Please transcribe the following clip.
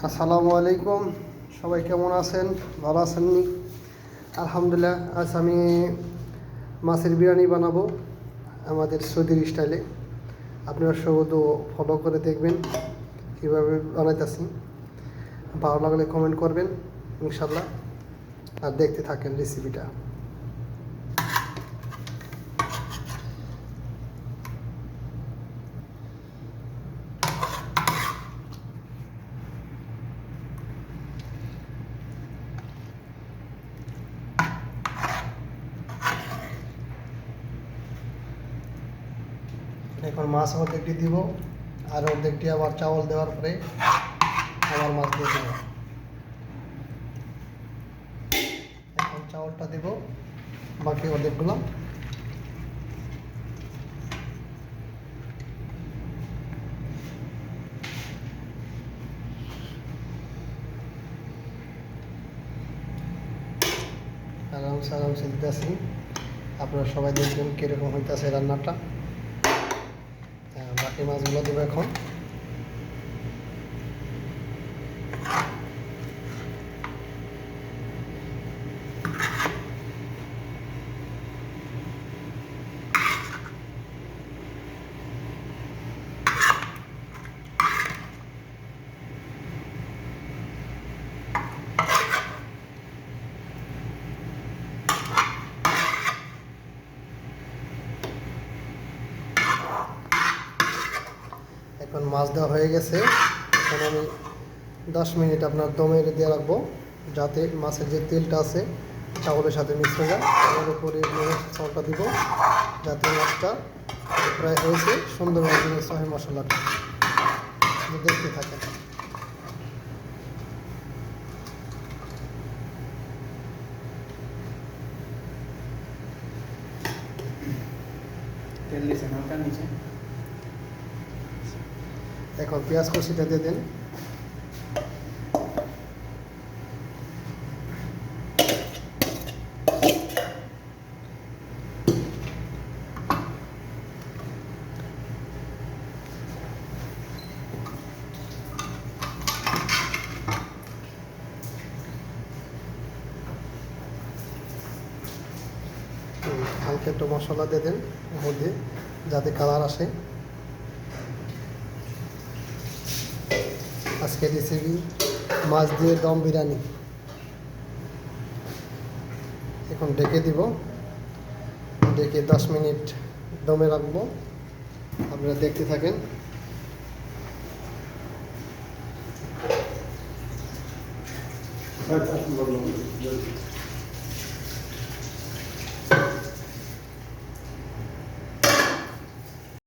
আসসালামু আলাইকুম। সবাই কেমন আছেন? ভালো আছেন নি? আলহামদুলিল্লাহ। আজ আমি মাছের বিরিয়ানি বানাবো আমাদের সৌদির স্টাইলে। আপনারা শুধু ফলো করে দেখবেন কীভাবে বানাইতেছি। ভালো লাগলে কমেন্ট করবেন ইনশাল্লাহ, আর দেখতে থাকেন রেসিপিটা। এখন মাছ অর্ধেকটি দিব, আর অর্ধেকটি আবার চাউল দেওয়ার পরে আবার মাছ দিয়ে দেব। এখন চাউলটা দিব, বাকি অর্ধেকগুলো আরামসে দিতেছি। আপনারা সবাই দেখবেন কীরকম হইতেছে রান্নাটা। বাকি মাছগুলো দেবো এখন। এখন মাছ দেওয়া হয়ে গেছে। এখন আমি 10 মিনিট আপনার দমে দিয়ে রাখবো, যাতে মাছের যে তেলটা আছে চাউলের সাথে মিক্স হয়ে যায়। তার উপরে চাউলটা দিব, যাতে মাছটা প্রায় হয়েছে সুন্দরভাবে মিক্স হয় মশলাটা। দেখতে থাকেন। তেল দিয়েছেন হালকা নিচে। এখন পেঁয়াজ কষিটা দিয়ে দেন। হালকা একটু মশলা দিয়ে দেন ওর মধ্যে, যাতে কালার আসে। আজকের রেসিপি মাছ দিয়ে দম বিরিয়ানি। এখন ঢেকে দিব, ঢেকে 10 মিনিট দমে রাখবো। আপনারা দেখতে থাকেন। আচ্ছা